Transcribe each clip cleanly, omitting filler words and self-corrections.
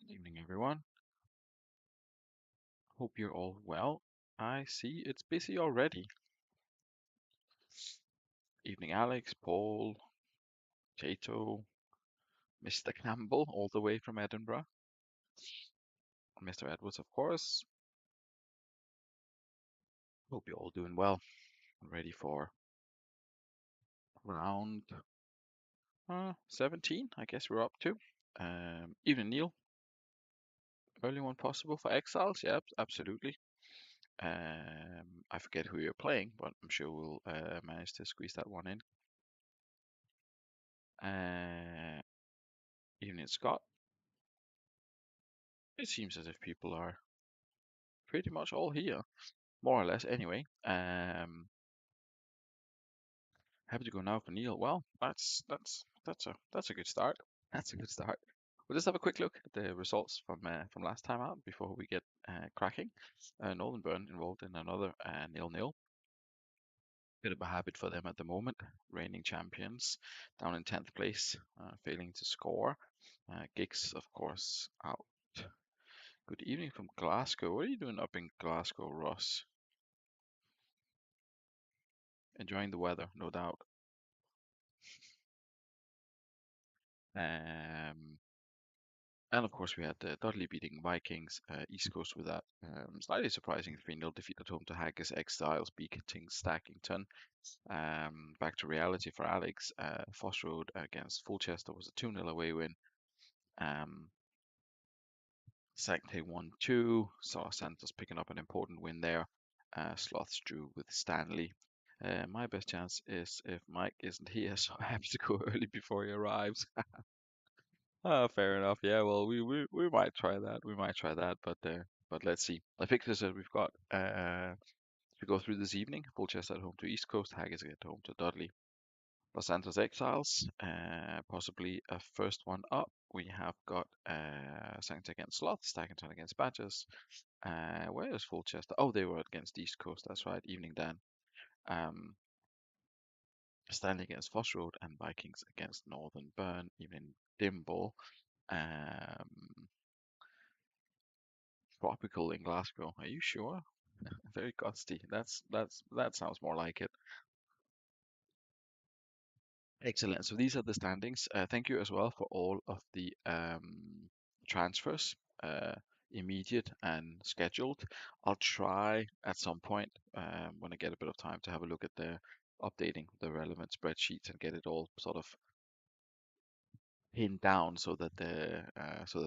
Evening, everyone. Hope you're all well. I see it's busy already. Evening, Alex, Paul, Tato, Mr. Campbell, all the way from Edinburgh, Mr. Edwards, of course. Hope you're all doing well. Ready for round 17, I guess we're up to. Evening, Neil. Early one possible for Exiles? Yep, absolutely. I forget who you're playing, but I'm sure we'll manage to squeeze that one in. Evening, Scott. It seems as if people are pretty much all here, more or less. Anyway, happy to go now for Neil. Well, that's a good start. That's a good start. We'll just have a quick look at the results from last time out before we get cracking. Northern Burn involved in another 0-0. Bit of a habit for them at the moment. Reigning champions down in 10th place, failing to score. Gigs, of course, out. Good evening from Glasgow. What are you doing up in Glasgow, Ross? Enjoying the weather, no doubt. Um, and of course, we had Dudley beating Vikings, East Coast with that slightly surprising 3-0 defeat at home to Haggis, Exiles beating Stackington. Back to reality for Alex. Foss Road against Fulchester was a 2-0 away win. Um, Sanctay 1-2. Saw Santos picking up an important win there. Sloths drew with Stanley. My best chance is if Mike isn't here, so I have to go early before he arrives. Fair enough. Yeah, well, we might try that. We might try that, but let's see. The fixtures that we've got to go through this evening: Fulchester at home to East Coast, Haggis at home to Dudley. Los Santos Exiles, possibly a first one up. We have got Sancta against Sloth, Stackington against Badgers. Where is Fulchester? Oh, they were against East Coast. That's right. Evening Dan. Um, Stanley against Foss Road and Vikings against Northern Burn. Evening Dimble. Um, Tropical in Glasgow. Are you sure? Very gusty. That sounds more like it. Excellent. So these are the standings. Thank you as well for all of the transfers, uh, immediate and scheduled. I'll try at some point when I get a bit of time to have a look at the updating the relevant spreadsheets and get it all sort of pinned down so that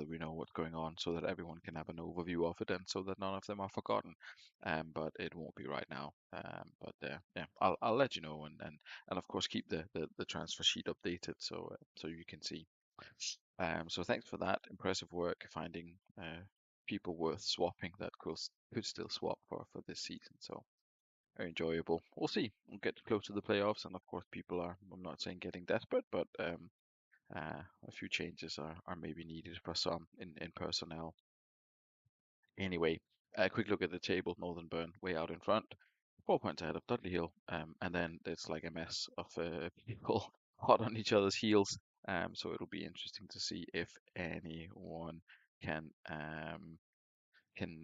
we know what's going on, so that everyone can have an overview of it, and so that none of them are forgotten. But it won't be right now. But yeah, I'll let you know, and of course keep the transfer sheet updated so you can see. So thanks for that. Impressive work finding people worth swapping that could still swap for this season. So very enjoyable. We'll see. We'll get close to the playoffs, and of course people are. I'm not saying getting desperate, but a few changes are maybe needed for some in personnel. Anyway, a quick look at the table. Northern Burn way out in front, 4 points ahead of Dudley Hill, and then there's like a mess of people hot on each other's heels. So it'll be interesting to see if anyone can can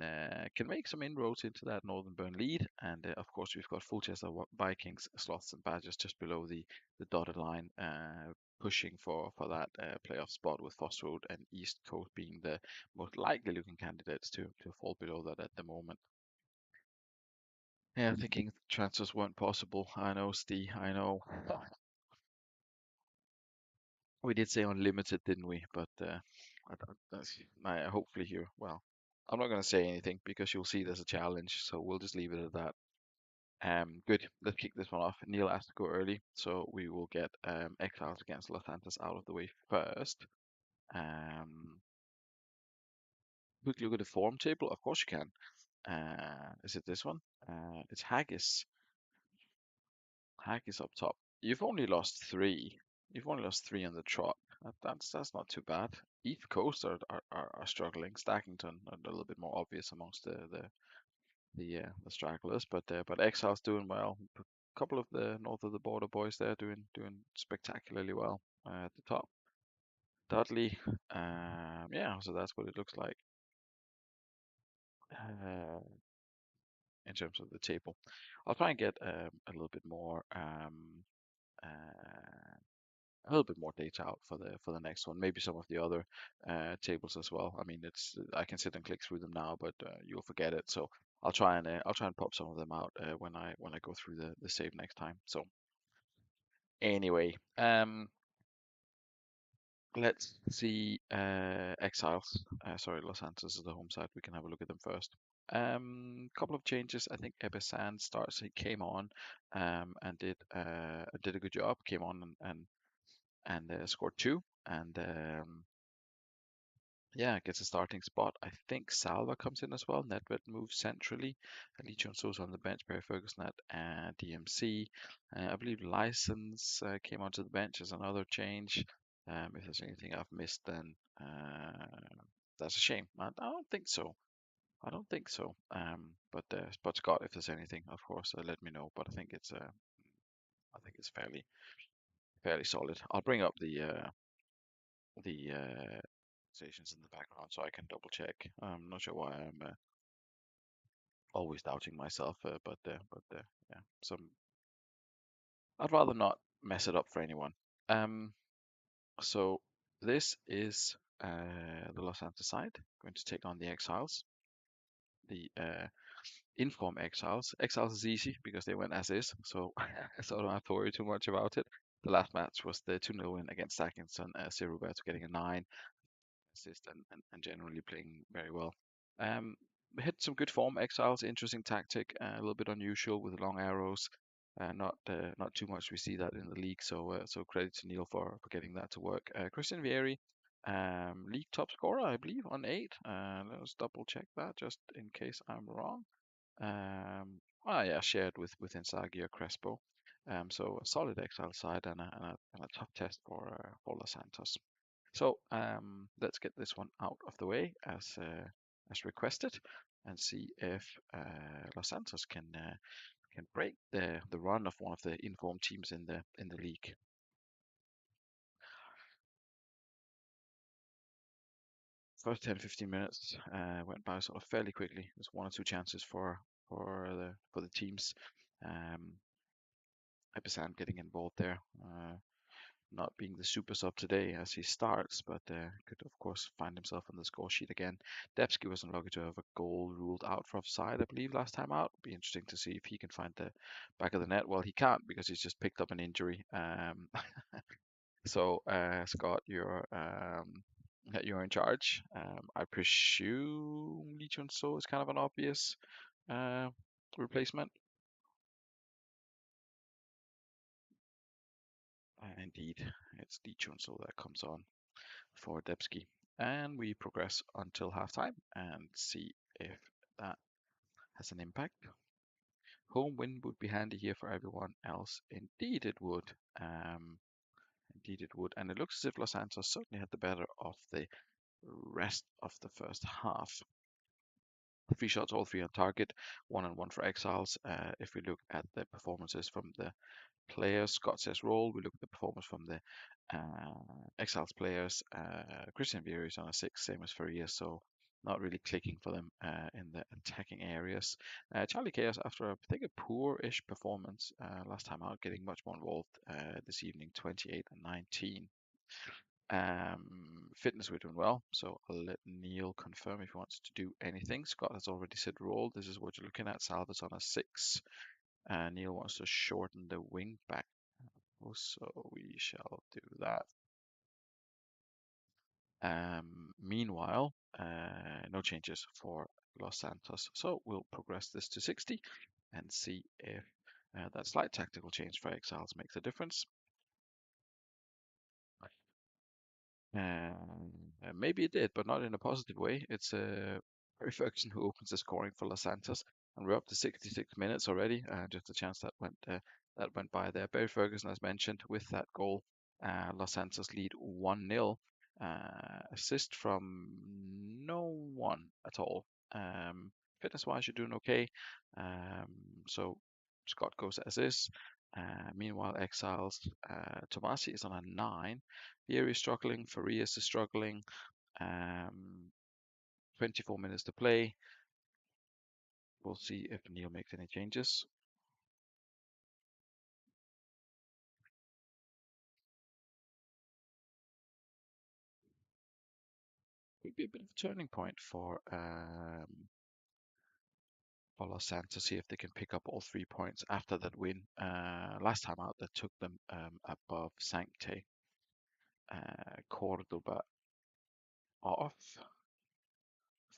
make some inroads into that Northern Burn lead. And of course, we've got Fulchester Vikings, Sloths, and Badgers just below the dotted line, pushing for that playoff spot, with Foss Road and East Coast being the most likely looking candidates to fall below that at the moment. Yeah, thinking transfers weren't possible. I know, Steve. I know. We did say unlimited, didn't we? But hopefully here. Well, I'm not going to say anything because you'll see there's a challenge, so we'll just leave it at that. Good. Let's kick this one off. Neil has to go early, so we will get Exiles against Los Santos out of the way first. Um, Quick look at the form table. Of course you can. Is it this one? It's Haggis. Haggis up top. You've only lost three. You've only lost three on the trot. That's not too bad. East Coast are struggling. Stackington are a little bit more obvious amongst the stragglers, but Exile's doing well. A couple of the north of the border boys there doing spectacularly well at the top. Dudley. Yeah, so that's what it looks like uh, in terms of the table. I'll try and get uh, a little bit more data out for the next one. Maybe some of the other tables as well. I mean, it's I can sit and click through them now, but you'll forget it. So I'll try and pop some of them out when I go through the save next time. So anyway, let's see Exiles. Sorry, Los Santos is the home side. We can have a look at them first. Couple of changes. I think Ebesan starts. He came on and did a good job. Came on and scored two. And yeah, gets a starting spot. I think Salva comes in as well. Nedved moves centrally. Lee So's on the bench. Barry Ferguson at DMC. I believe License came onto the bench as another change. If there's anything I've missed, then that's a shame. I don't think so. I don't think so. But Scott, if there's anything, of course, let me know. But I think it's fairly solid. I'll bring up the stations in the background so I can double check. I'm not sure why I'm always doubting myself, but yeah, some I'd rather not mess it up for anyone. Um, so this is the Los Santos side going to take on the Exiles. The Inform Exiles. Exiles is easy because they went as is, so so I don't have to worry too much about it. The last match was the 2-0 win against Atkinson. Roberto getting a 9 assist and generally playing very well. We hit some good form. Exiles, interesting tactic, a little bit unusual with long arrows. Not too much we see that in the league, so credit to Neil for getting that to work. Christian Vieri, league top scorer, I believe, on 8. Let us double check that just in case I'm wrong. Yeah, shared with Inzaghi or Crespo. So a solid Exile side and a tough test for Los Santos. So let's get this one out of the way as requested, and see if Los Santos can break the run of one of the informed teams in the league. First 10-15 minutes went by sort of fairly quickly. There's one or two chances for the teams. Um, Episan getting involved there. Not being the super sub today as he starts, but could of course find himself on the score sheet again. Debsky was unlucky to have a goal ruled out for offside, I believe, last time out. Be interesting to see if he can find the back of the net. Well, he can't because he's just picked up an injury. So Scott, you're in charge. I presume Lee Chun So is kind of an obvious uh, replacement. Indeed, it's Lee Chun So that comes on for Debsky. And we progress until halftime and see if that has an impact. Home win would be handy here for everyone else. Indeed it would. Indeed it would. And it looks as if Los Santos certainly had the better of the rest of the first half. 3 shots, all 3 on target, 1-on-1 for Exiles. If we look at the performances from the players, Scott says roll. We look at the performance from the Exiles players. Christian Vieri is on a 6, same as Faria, so not really clicking for them in the attacking areas. Charlie Chaos, after I think a poor-ish performance last time out, getting much more involved this evening, 28 and 19. Fitness we're doing well, so I'll let Neil confirm if he wants to do anything. Scott has already said roll. This is what you're looking at. Salva's on a 6. Neil wants to shorten the wing back, so we shall do that. Meanwhile, no changes for Los Santos, so we'll progress this to 60 and see if that slight tactical change for Exiles makes a difference. Maybe it did, but not in a positive way. It's Barry Ferguson who opens the scoring for Los Santos, and we're up to 66 minutes already. Just a chance that went by there. Barry Ferguson, as mentioned, with that goal, Los Santos lead 1-0. Assist from no one at all. Fitness-wise, you're doing okay. So Scott goes as is. Meanwhile, Exiles, Tomasi is on a 9. Vieri is struggling, Farias is struggling. 24 minutes to play. We'll see if Neil makes any changes. Could be a bit of a turning point for Los Santos, see if they can pick up all 3 points after that win last time out that took them above Sancte. Cordoba off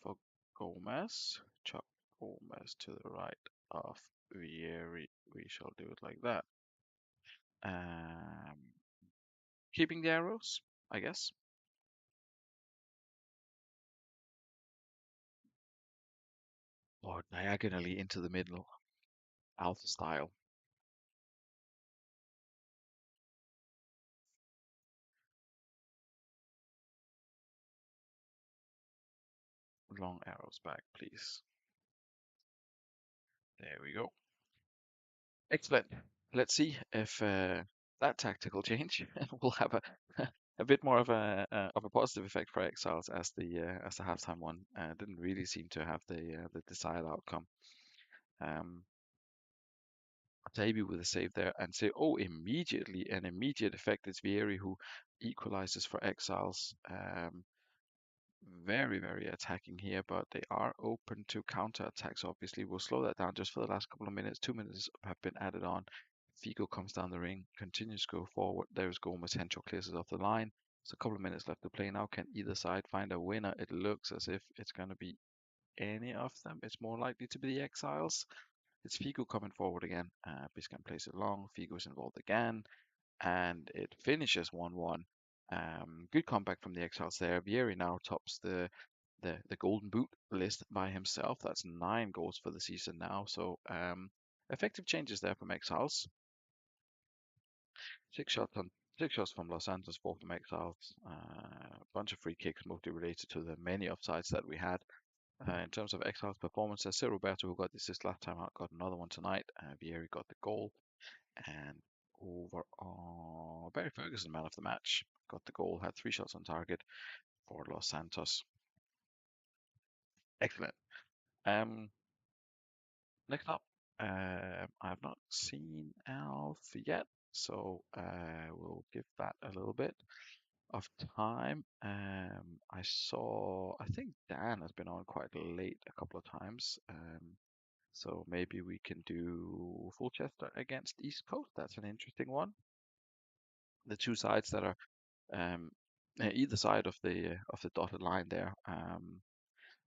for Gomez. Chuck Gomez to the right of Vieri. We shall do it like that. Um, Keeping the arrows, I guess. Or diagonally into the middle, alpha style. Long arrows back, please. There we go. Excellent. Let's see if that tactical change will have a bit more of a positive effect for Exiles as the halftime one didn't really seem to have the desired outcome. Davy with a save there and say, oh, immediately an immediate effect. It's Vieri who equalizes for Exiles. Very, very attacking here, but they are open to counter attacks. Obviously, we'll slow that down just for the last couple of minutes. 2 minutes have been added on. Figo comes down the ring, continues to go forward. There's Gomez. Henshaw clears it off the line. There's a couple of minutes left to play now. Can either side find a winner? It looks as if it's going to be any of them. It's more likely to be the Exiles. It's Figo coming forward again. Biscan plays it long. Figo's involved again, and it finishes 1-1. Good comeback from the Exiles there. Vieri now tops the Golden Boot list by himself. That's 9 goals for the season now. So effective changes there from Exiles. 6 shots from Los Santos, 4 from Exiles. A bunch of free kicks, mostly related to the many offsides that we had. In terms of Exiles' performance, Sir Roberto, who got the assist last time out, got another one tonight. Vieri got the goal. And overall, Barry Ferguson, man of the match, got the goal, had 3 shots on target for Los Santos. Excellent. Um, Next up, I have not seen Alf yet, so we'll give that a little bit of time. I think Dan has been on quite late a couple of times. So maybe we can do Fulchester against East Coast. That's an interesting one. The two sides that are either side of the dotted line there. A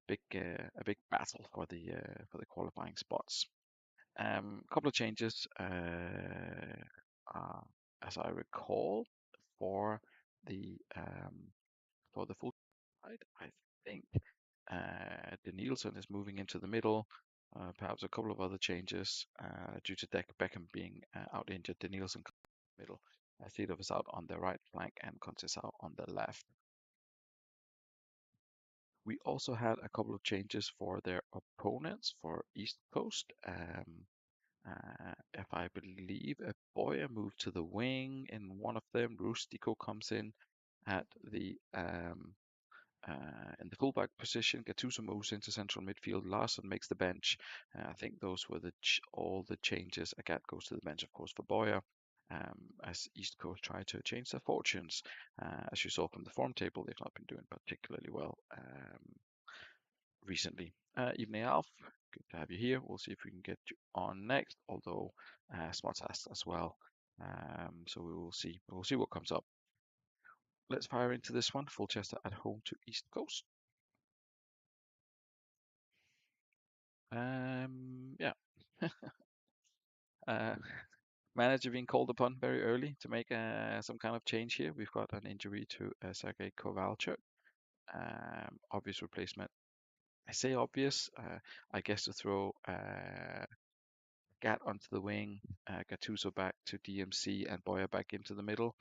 big battle for the qualifying spots. A couple of changes, as I recall, for the full side. I think Danielson is moving into the middle. Perhaps a couple of other changes due to Beckham being out injured. Danielson middle. Theodov is out on the right flank and Contis out on the left. We also had a couple of changes for their opponents for East Coast. If I believe a Boyer moved to the wing in one of them, Rustico comes in at in the fullback position. Gattuso moves into central midfield. Larson makes the bench. I think those were all the changes. Agat goes to the bench, of course, for Boyer. As East Coast try to change their fortunes. As you saw from the form table, they've not been doing particularly well recently. Evening Alf, good to have you here. We'll see if we can get you on next, although Smart's asked as well. So we will see. We'll see what comes up. Let's fire into this one. Fulchester at home to East Coast. Yeah. uh, Manager being called upon very early to make some kind of change here. We've got an injury to Sergei Kovalchuk. Obvious replacement. I say obvious. I guess to throw Gat onto the wing, Gattuso back to DMC, and Boyer back into the middle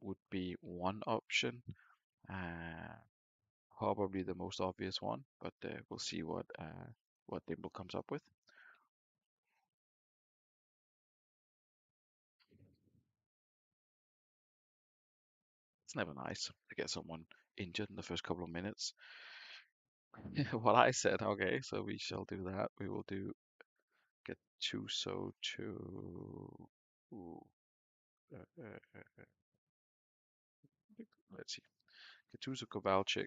would be one option. Probably the most obvious one, but we'll see what Dimble comes up with. It's never nice to get someone injured in the first couple of minutes. What I said, okay, so we shall do that. We will do get Chuso to. Ooh, uh, uh, uh, let's see. Gattuso Kovalchik.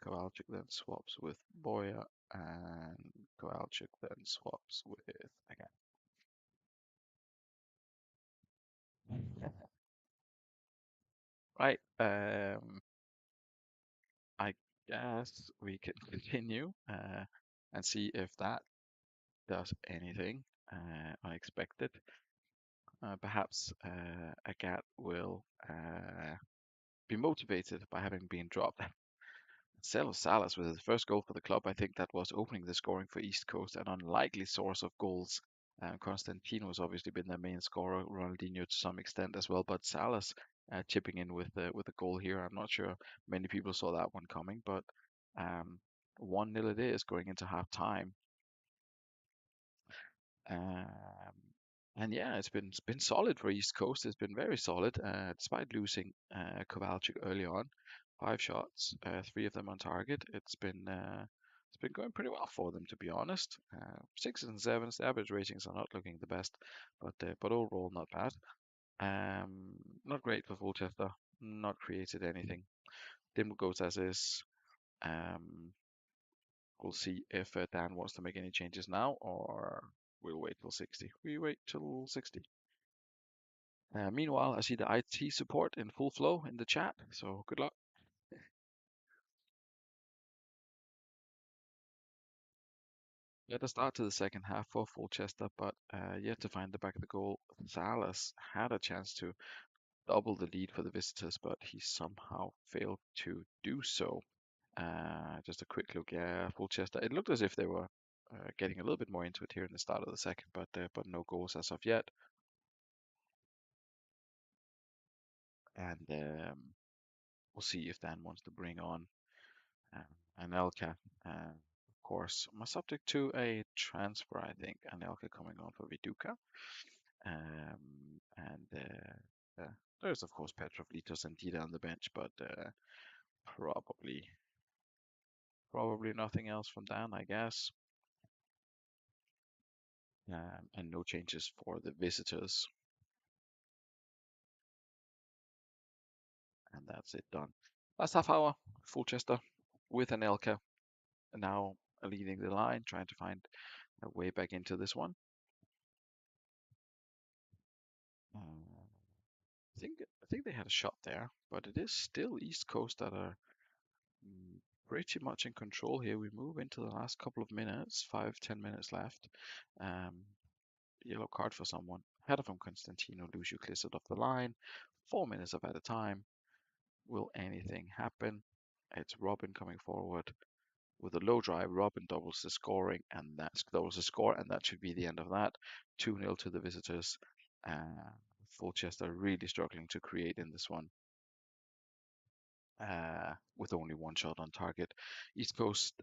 Kovalchik then swaps with Boya, and Kovalchik then swaps with again. Right. I guess we can continue and see if that does anything unexpected. Perhaps Agat will be motivated by having been dropped. Celo Salas with his first goal for the club. I think that was opening the scoring for East Coast, an unlikely source of goals. Constantino has obviously been their main scorer, Ronaldinho to some extent as well, but Salas chipping in with a goal here. I'm not sure many people saw that one coming, but 1-0 it is going into half time. Um, and yeah, it's been solid for East Coast. It's been very solid, despite losing Kovalchik early on. 5 shots, 3 of them on target. It's been going pretty well for them, to be honest. Sixes and sevens. The average ratings are not looking the best, but overall not bad. Not great for Fulchester. Not created anything. Dimble goes as is. Um, We'll see if Dan wants to make any changes now, or we'll wait till 60. We wait till 60. Meanwhile, I see the IT support in full flow in the chat, so good luck. Let us start to the second half for Fulchester, but yet to find the back of the goal. Salas had a chance to double the lead for the visitors, but he somehow failed to do so. Just a quick look, yeah, Fulchester. It looked as if they were getting a little bit more into it here in the start of the second, but no goals as of yet. And we'll see if Dan wants to bring on uh, Anelka. Of course, my subject to a transfer, I think. Anelka coming on for Viduka. And there's, of course, Petrovlitos and Dida on the bench, but probably probably nothing else from Dan, I guess. And no changes for the visitors. And that's it done. Last half hour, Fulchester with Anelka now leading the line, trying to find a way back into this one. I think they had a shot there, but it is still East Coast that are mm, pretty much in control here. We move into the last couple of minutes, 5-10 minutes left. Um, Yellow card for someone. Header from Constantino. Lucio clears it off the line. 4 minutes of at a time. Will anything happen? It's Robin coming forward with a low drive. Robin doubles the scoring, and that's doubles the score, and that should be the end of that. 2-0 to the visitors. Fulchester really struggling to create in this one. With only one shot on target. East Coast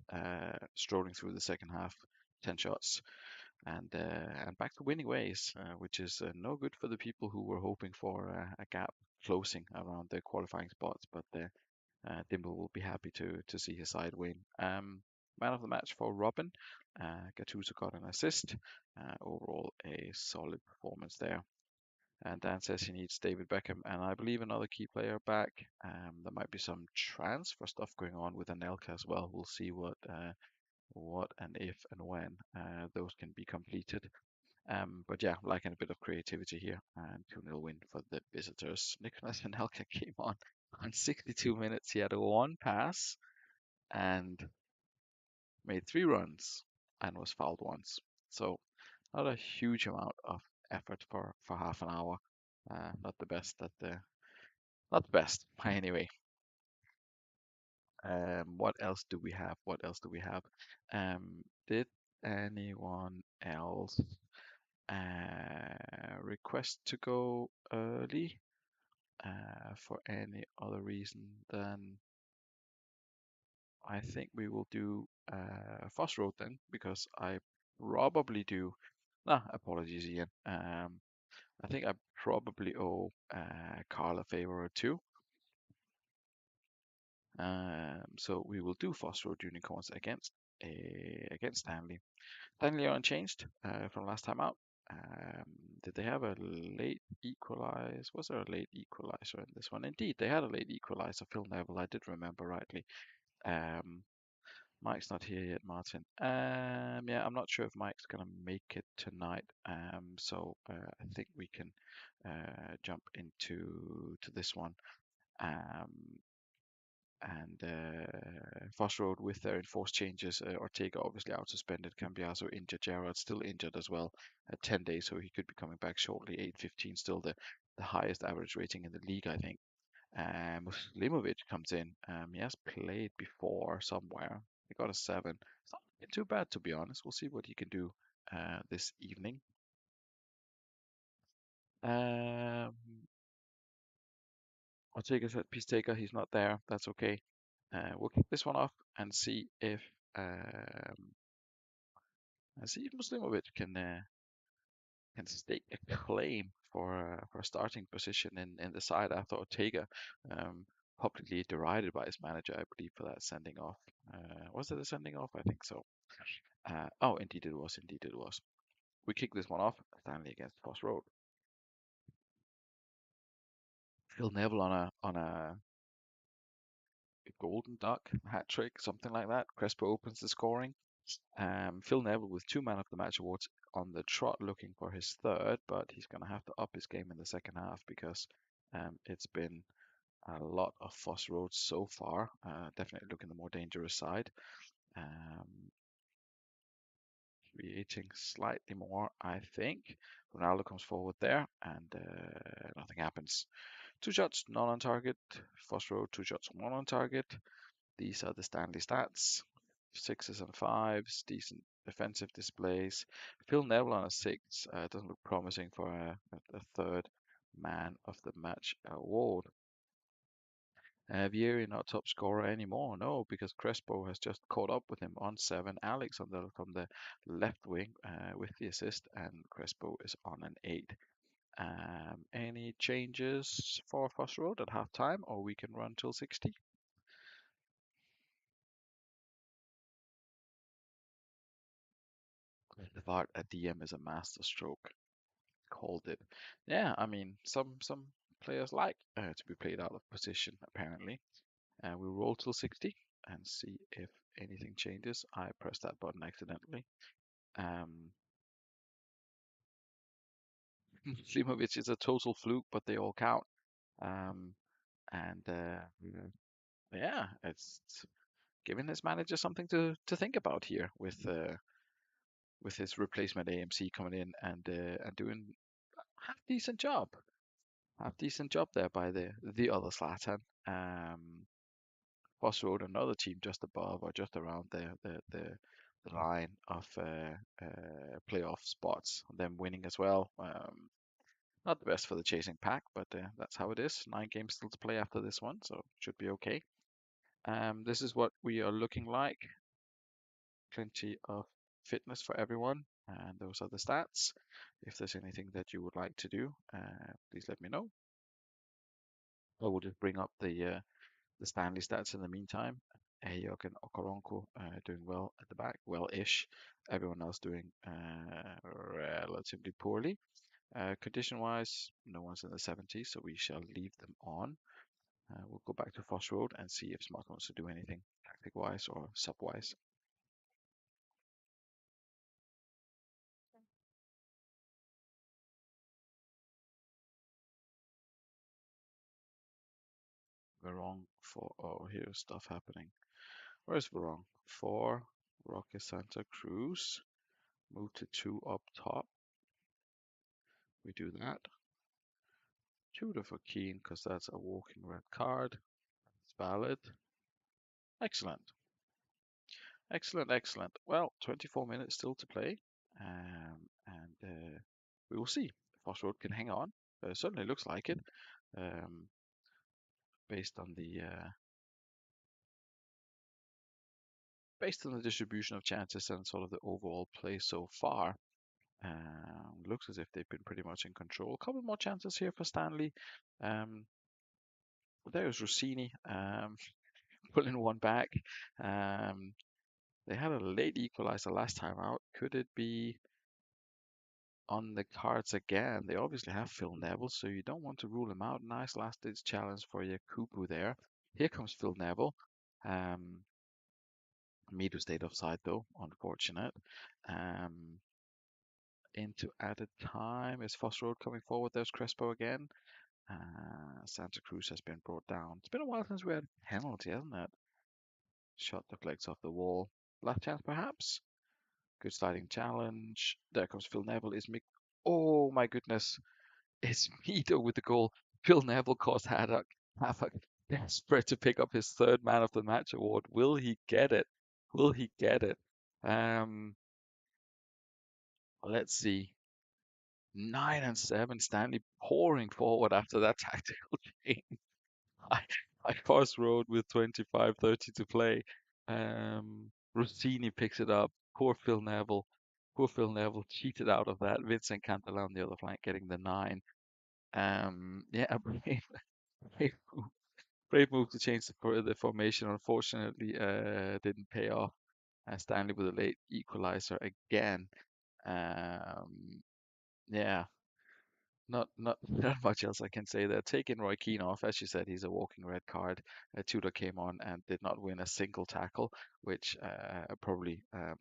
strolling through the second half, 10 shots, and back to winning ways, which is no good for the people who were hoping for a gap closing around the qualifying spots. But Dimble will be happy to see his side win. Man of the match for Robin. Gattuso got an assist. Overall, a solid performance there. And Dan says he needs David Beckham and I believe another key player back. There might be some transfer stuff going on with Anelka as well. We'll see what and if and when those can be completed. But yeah, liking a bit of creativity here and 2-0 win for the visitors. Nicholas Anelka came on 62 minutes. He had one pass and made 3 runs and was fouled once. So not a huge amount of effort for half an hour. Not the best that the not the best anyway. What else do we have? What else do we have? Did anyone else request to go early for any other reason than I think we will do Foss Road then because I probably do. Nah, apologies, Ian. I think I probably owe Carl a favor or two. So we will do Foster Road Unicorns against Stanley. Stanley are unchanged from last time out. Um, did they have a late equalize? Was there a late equalizer in this one? Indeed, they had a late equalizer. Phil Neville, I did remember rightly. Um, Mike's not here yet, Martin. Yeah, I'm not sure if Mike's gonna make it tonight. I think we can jump into this one. Um, and Foss Road with their enforced changes. Ortega obviously out suspended, Cambiaso injured, Gerrard still injured as well at 10 days, so he could be coming back shortly. 8:15, still the highest average rating in the league, I think. Muslimovic comes in. He has played before somewhere. He got a 7. It's not looking too bad, to be honest. We'll see what he can do this evening. Um, Ortega said, peace taker, he's not there. That's okay. We'll kick this one off and um, see if Muslimovic can stake a claim for a starting position in the side after Ortega, um, publicly derided by his manager, I believe, for that sending off. Was it a sending off? I think so. Oh, indeed it was. Indeed it was. We kick this one off. Stanley against Foss Road. Phil Neville on a golden duck hat trick, something like that. Crespo opens the scoring. Phil Neville with 2 man of the match awards on the trot, looking for his third, but he's going to have to up his game in the second half because it's been a lot of Foss Road so far. Definitely looking the more dangerous side. Um, Creating slightly more, I think. Ronaldo comes forward there, and nothing happens. 2 shots, none on target. Foss Road, 2 shots, 1 on target. These are the Stanley stats. 6s and 5s, decent defensive displays. Phil Neville on a 6 doesn't look promising for a third man of the match award. Vieri not top scorer anymore, no, because Crespo has just caught up with him on 7. Alex from the left wing with the assist, and Crespo is on an 8. Any changes for Foss Road at half time, or we can run till 60? The VAR at DM is a master stroke. Called it. Yeah, I mean, some players like to be played out of position, apparently. We'll roll till 60 and see if anything changes. I pressed that button accidentally. Um, Slimovic is a total fluke, but they all count. Um, and yeah, it's giving his manager something to think about here with his replacement AMC coming in and doing half decent job. Half decent job there by the other Zlatan. Foss Road, another team just above or just around the line of playoff spots. Them winning as well. Not the best for the chasing pack, but that's how it is. 9 games still to play after this one, so should be okay. This is what we are looking like. Plenty of fitness for everyone, and those are the stats. If there's anything that you would like to do, please let me know. I will just bring up the Stanley stats in the meantime. Ayok and Okoronko doing well at the back, well-ish. Everyone else doing relatively poorly. Condition-wise, no one's in the 70s, so we shall leave them on. We'll go back to Foss Road and see if Smart wants to do anything tactic-wise or sub-wise. Wrong for, oh, here's stuff happening. Where's wrong? 4, Roque Santa Cruz. Move to 2 up top. We do that. 2 to Fakine because that's a walking red card. It's valid. Excellent. Excellent, excellent. Well, 24 minutes still to play. And we will see if Foss Road can hang on. Certainly looks like it, um, based on the distribution of chances and sort of the overall play so far. Looks as if they've been pretty much in control. A couple more chances here for Stanley. Um, there's Rossini pulling one back. Um, they had a late equalizer last time out. Could it be on the cards again? They obviously have Phil Neville, so you don't want to rule him out. Nice last ditch challenge for Yakubu there. Here comes Phil Neville. Um, Mido stayed offside though, unfortunate. Um, into added time. Is Foss Road coming forward? There's Crespo again. Santa Cruz has been brought down. It's been a while since we had a penalty, hasn't it? Shot the legs off the wall. Last chance, perhaps? Good sliding challenge. There comes Phil Neville. Oh my goodness. It's Mido with the goal. Phil Neville caused havoc. Desperate to pick up his third Man of the Match award. Will he get it? Will he get it? Um, let's see. 9 and 7. Stanley pouring forward after that tactical change. I, I Forest Road with 25:30 to play. Rossini picks it up. Poor Phil Neville. Poor Phil Neville cheated out of that. Vincent Cantala on the other flank getting the 9. Yeah, brave move, brave move to change the formation. Unfortunately, didn't pay off. Stanley with a late equalizer again. Um, yeah, not not much else I can say there. Taking Roy Keane off, as you said, he's a walking red card. Tudor came on and did not win a single tackle, which probably uh,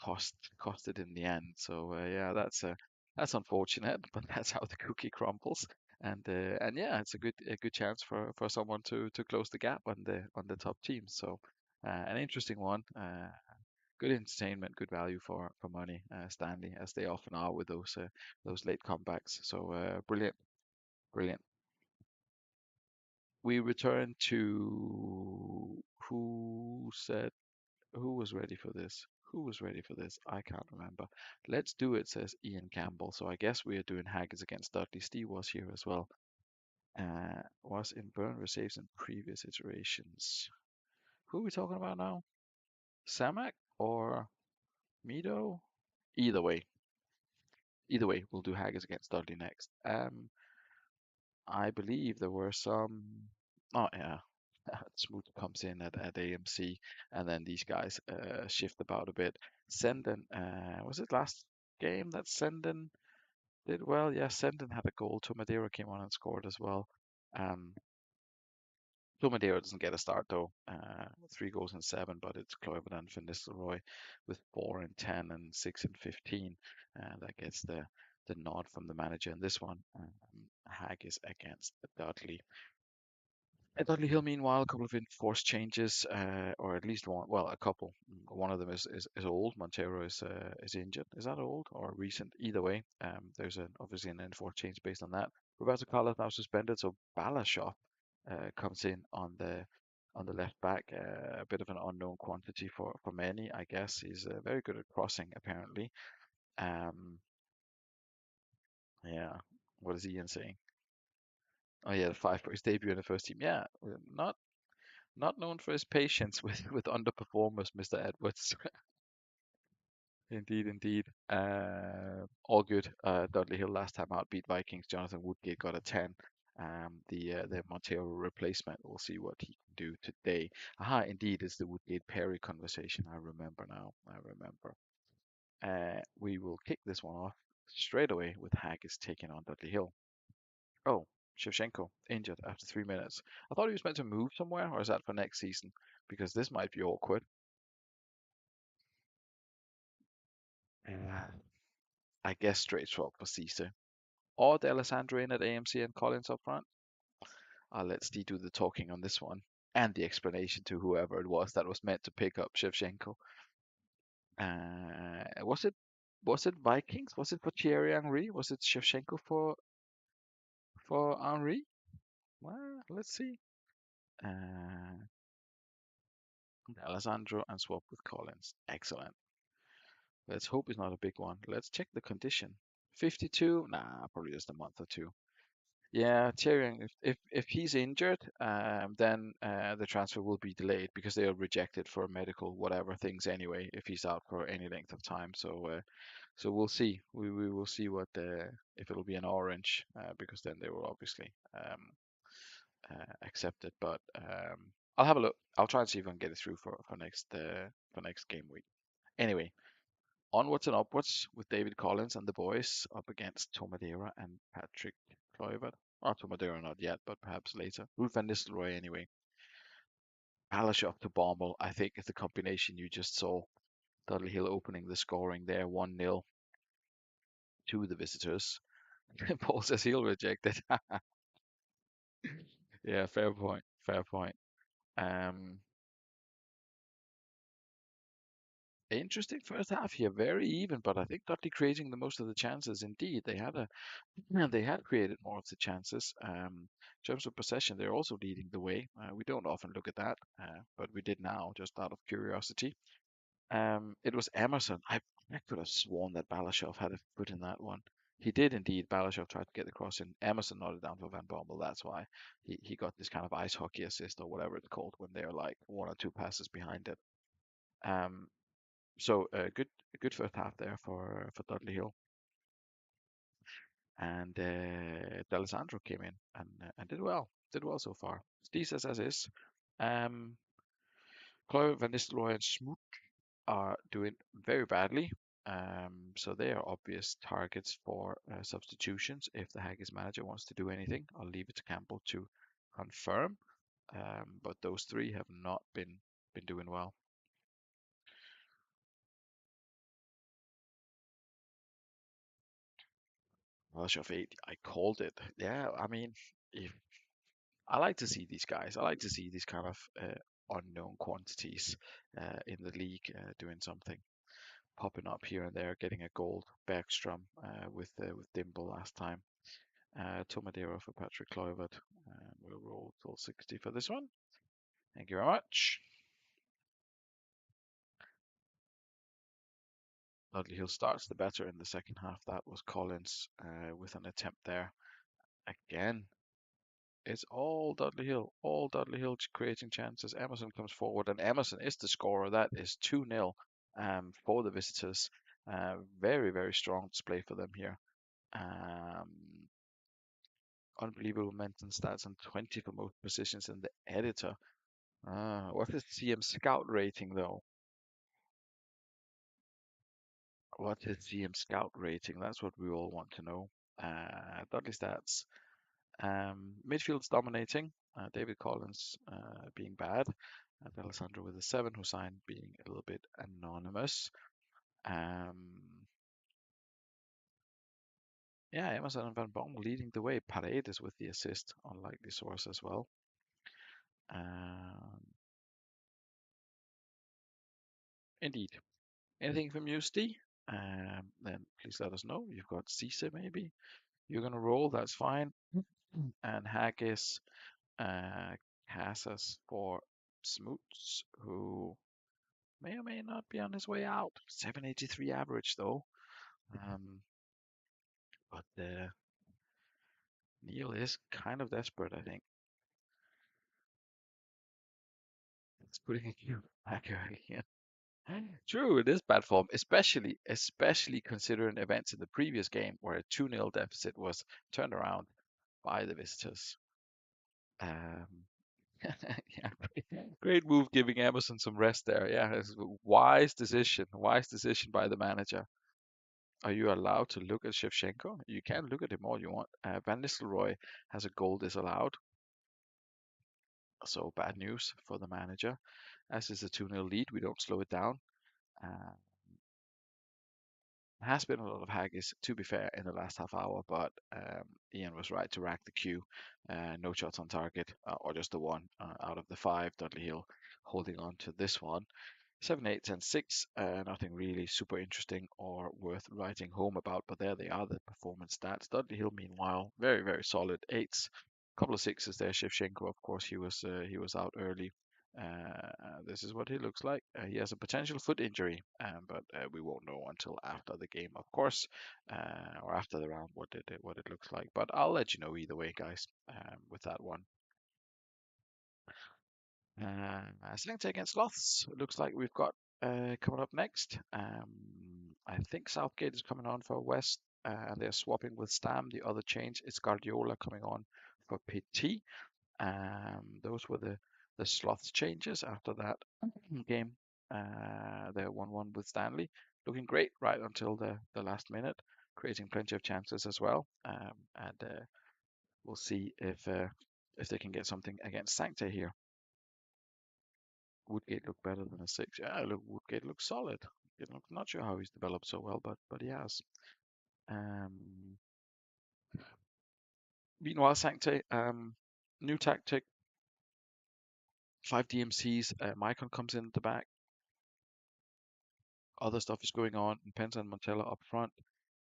costed in the end. So yeah, that's unfortunate, but that's how the cookie crumbles. And yeah, it's a good chance for someone to close the gap on the top team. So an interesting one. Good entertainment, good value for money, Stanley, as they often are with those late comebacks. So brilliant, brilliant. We return to who was ready for this? Who was ready for this? I can't remember. Let's do it, says Ian Campbell. So I guess we are doing Haggis against Dudley. Steve was here as well. Was in burn saves in previous iterations. Who are we talking about now? Samak or Mido? Either way, either way, we'll do Haggis against Dudley next. I believe there were some. Oh yeah, Smoot comes in at AMC, and then these guys shift about a bit. Senden, was it last game that Senden did well? Yeah, Senden had a goal. Tomadera came on and scored as well. Um, Tomadera doesn't get a start though. 3 goals and 7, but it's Kluivert and Van Nistelrooy with 4 and 10 and 6 and 15. That gets the nod from the manager in this one. Haggis against Dudley. At Dudley Hill, meanwhile, a couple of enforced changes, or at least one. Well, a couple. One of them is old. Montero is injured. Is that old or recent? Either way, there's obviously an enforced change based on that. Roberto Carlos now suspended, so Balashov comes in on the left back. A bit of an unknown quantity for many, I guess. He's very good at crossing, apparently. Um, yeah. What is Ian saying? Oh yeah, the five for his debut in the first team. Yeah, not known for his patience with underperformers, Mr. Edwards. Indeed, indeed. All good. Dudley Hill last time out beat Vikings. Jonathan Woodgate got a 10. The Montero replacement. We'll see what he can do today. Aha, indeed, it's the Woodgate Perry conversation. I remember now. I remember. We will kick this one off straight away with Haggis taking on Dudley Hill. Oh, Shevchenko injured after 3 minutes. I thought he was meant to move somewhere, or is that for next season? Because this might be awkward. Uh, I guess straight swap for Cisse. Or Alessandro in at AMC and Collins up front. I'll let Steve do the talking on this one. And the explanation to whoever it was that was meant to pick up Shevchenko. Was it Vikings? Was it for Thierry Henry? Was it Shevchenko for Henry? Well, let's see. Uh, Alessandro and swap with Collins. Excellent. Let's hope it's not a big one. Let's check the condition. 52? Nah, probably just a month or two. Yeah, Tyrion, if he's injured, then the transfer will be delayed because they'll reject it for medical whatever things anyway if he's out for any length of time. So So we'll see. We will see what if it'll be an orange, because then they will obviously accept it. But I'll have a look. I'll try and see if I can get it through for next game week. Anyway, onwards and upwards with David Collins and the boys up against Tomadera and Patrick Kluivert. Well, Tomadera not yet, but perhaps later. Ulf van Nistelrooy anyway. Balashov to Bommel, I think it's the combination you just saw. Dudley Hill opening the scoring there, 1-0 to the visitors. Paul says he'll reject it. Yeah, fair point. Fair point. Um, Interesting first half here, very even, but I think Dudley creating the most of the chances. Indeed, they had created more of the chances. In terms of possession, they're also leading the way. We don't often look at that, but we did now, just out of curiosity. It was Emerson. I could have sworn that Balashov had a foot in that one. He did indeed. Balashov tried to get the cross in. Emerson nodded down for Van Bommel. That's why he got this kind of ice hockey assist or whatever it's called when they're like one or two passes behind it. Um, so a good first half there for Dudley Hill. And D'Alessandro came in and did well so far. Decent as is. Um, Chloe Van Nistelrooy and Smoot are doing very badly. So they are obvious targets for substitutions if the Haggis manager wants to do anything. I'll leave it to Campbell to confirm. But those three have not been doing well. Rush of 8, I called it. Yeah, I mean, if I like to see these guys. I like to see these kind of unknown quantities in the league doing something, popping up here and there, getting a goal. Bergstrom with Dimble last time. Tomadero for Patrick Kluivert. We'll roll till 60 for this one. Thank you very much. Dudley Hill starts the better in the second half. That was Collins with an attempt there. Again, it's all Dudley Hill creating chances. Emerson comes forward, and Emerson is the scorer. That is 2-0 for the visitors. Very, very strong display for them here. Um, Unbelievable momentum stats and 20 for most positions in the editor. What is CM Scout rating though? What is CM Scout rating? That's what we all want to know. Dudley stats. Midfield's dominating. David Collins being bad. Alessandro with a 7, Hussein being a little bit anonymous. Um, yeah, Emerson and Van Bommel leading the way. Paredes with the assist, unlikely source as well. Um, Indeed. Anything from you, Steve? Then please let us know. You've got Cisse maybe. You're gonna roll, that's fine. And Haggis, uh, Casas for Smoots, who may or may not be on his way out. 783 average though. Um, but Neil is kind of desperate, I think. It's putting a cue back early. Yeah. True, it is bad form, especially considering events in the previous game where a 2-0 deficit was turned around by the visitors. Um, yeah, great move giving Emerson some rest there. Yeah, it's a wise decision by the manager. Are you allowed to look at Shevchenko? You can look at him all you want. Van Nistelrooy has a goal disallowed, so bad news for the manager. As is a 2-0 lead, we don't slow it down. Uh, has been a lot of haggis, to be fair, in the last half hour, but Ian was right to rack the queue. No shots on target, or just the one out of the five. Dudley Hill holding on to this one. 7, 8, 10, 6. Nothing really super interesting or worth writing home about, but there they are, the performance stats. Dudley Hill, meanwhile, very, very solid. Eights, couple of sixes there. Shevchenko, of course, he was out early. This is what he looks like. He has a potential foot injury, but we won't know until after the game, of course, or after the round what it looks like. But I'll let you know either way, guys, with that one. Select against Sloths. Looks like we've got coming up next. I think Southgate is coming on for West, and they're swapping with Stam. The other change is Guardiola coming on for PT. Those were the slots changes after that game. They 1-1 with Stanley, looking great right until the last minute, creating plenty of chances as well. And we'll see if they can get something against Sancte here. Woodgate looked better than a six. Yeah, look, Woodgate looks solid. Not sure how he's developed so well, but he has. Um, Meanwhile, Sancte, new tactic, 5 DMCs. Maicon comes in at the back. Other stuff is going on. Penta and Montella up front.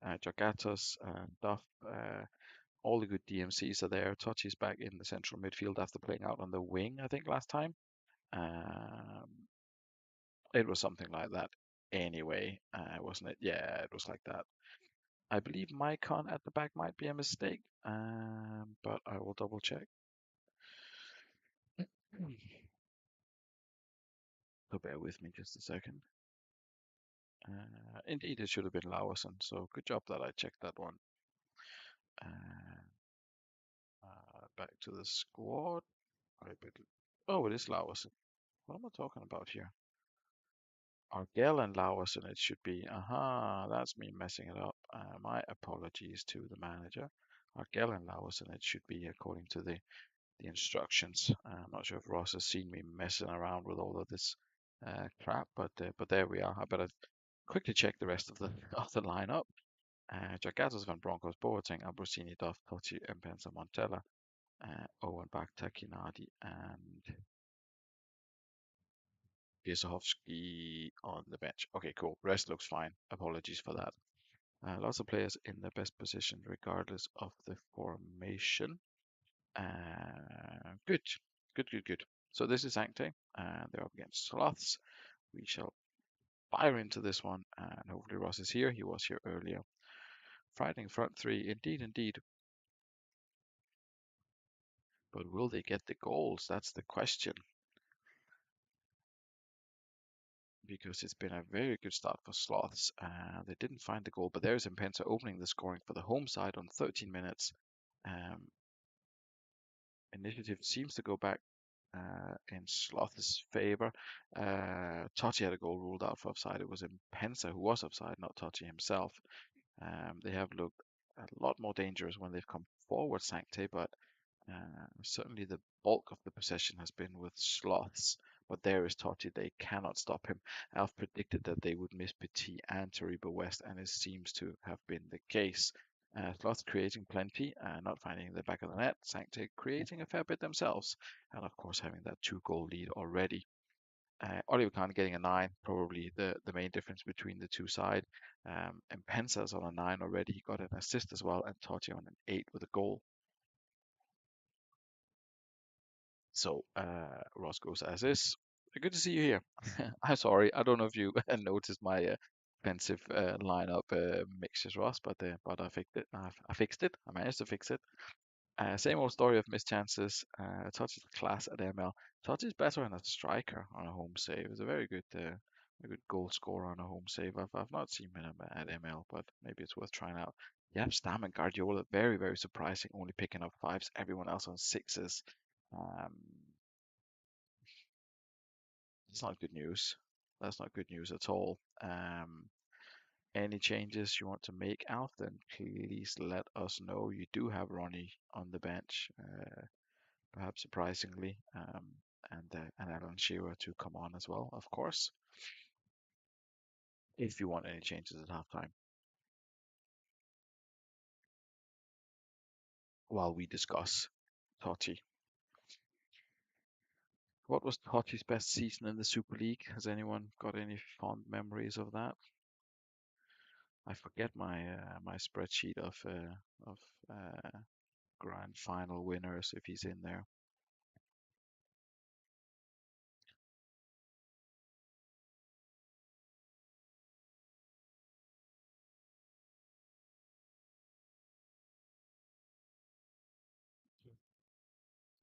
Jagatos, Duff, all the good DMCs are there. Tochi's back in the central midfield after playing out on the wing, I think, last time. Um, it was something like that anyway, wasn't it? Yeah, it was like that. I believe Mycon at the back might be a mistake, but I will double check. So bear with me just a second. Indeed, it should have been Lawerson, so good job that I checked that one. Uh, Back to the squad. Oh, it is Lawerson. What am I talking about here? Argel and Lawerson, it should be. Aha, that's me messing it up. My apologies to the manager. Argel and Lawerson, it should be according to the instructions. I'm not sure if Ross has seen me messing around with all of this crap, but there we are. I better quickly check the rest of the of the lineup. Jagatos Van Broncos, Boateng, Ambrosini, Duff, Totti, Mpenza, Montella, Owen back, Takinadi, and Biesahovsky on the bench. Okay, cool. Rest looks fine. Apologies for that. Lots of players in the best position regardless of the formation. Good, good, good, good. So this is Ankte. They're up against Sloths. We shall fire into this one, and hopefully Ross is here. He was here earlier. Fighting front three, indeed, indeed. But will they get the goals? That's the question. Because it's been a very good start for Sloths. They didn't find the goal, but there's Impensa opening the scoring for the home side on 13 minutes. Um, Initiative seems to go back in Sloth's favor. Totti had a goal ruled out for offside. It was Impensa who was offside, not Totti himself. They have looked a lot more dangerous when they've come forward, Sancte, but certainly the bulk of the possession has been with Sloths, but there is Totti. They cannot stop him. Alf predicted that they would miss Petit and Taribo West, and it seems to have been the case. Sloths creating plenty, not finding the back of the net. Sancte creating a fair bit themselves, and of course having that 2 goal lead already. Oliver Kahn getting a 9, probably the main difference between the two sides. And Pensa's on a 9 already. He got an assist as well, and Totti on an 8 with a goal. So Ross goes as is. Good to see you here. I'm sorry, I don't know if you noticed my offensive lineup mixtures, Ross, but I fixed it. I fixed it. I managed to fix it. Same old story of missed chances. Touch is class at ML. Touch is better than a striker on a home save. It's a good goal scorer on a home save. I've not seen him at ML, but maybe it's worth trying out. Yep, Stam and Guardiola, very, very surprising, only picking up fives, everyone else on sixes. Um, It's not good news. That's not good news at all. Any changes you want to make, Alf, then please let us know. You do have Ronnie on the bench, perhaps surprisingly, and Alan Shearer to come on as well, of course, if you want any changes at halftime. While we discuss Totti. What was Totti's best season in the Super League? Has anyone got any fond memories of that? I forget my spreadsheet of uh, grand final winners if he's in there.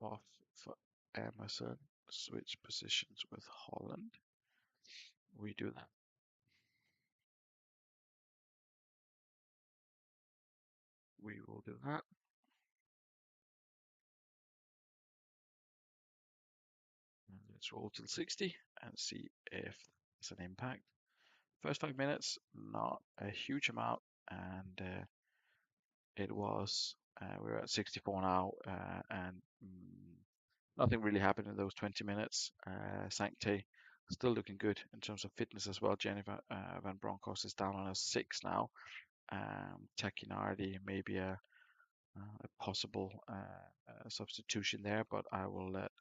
Off for Emerson, switch positions with Holland. We do that. we will do that. And let's roll till 60 and see if there's an impact. First 5 minutes, not a huge amount, and it was we're at 64 now, and nothing really happened in those 20 minutes. Sancte still looking good in terms of fitness as well. Jennifer Van Bronckhorst is down on a 6 now. Takinardi maybe a possible substitution there, but I will let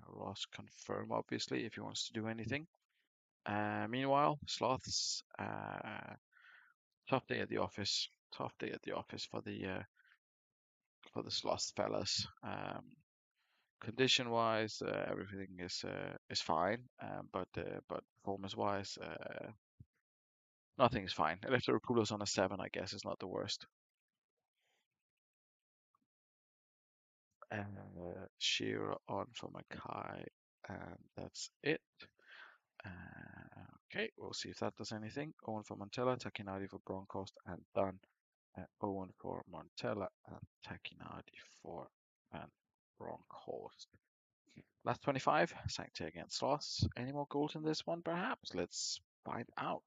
Ross confirm, obviously, if he wants to do anything. Meanwhile, Sloths, tough day at the office. Tough day at the office for the Sloths fellas. Condition-wise, everything is fine, but performance-wise, nothing is fine. Electropulos on a 7, I guess, is not the worst. Shearer on for Mackay, and that's it. Okay, we'll see if that does anything. Owen for Montella, Takinadi for Broncost, and done. Owen for Montella and Takinadi for Van Bronckhorst. Last 25, Sancti against Sloss. Any more goals in this one, perhaps? Let's find out.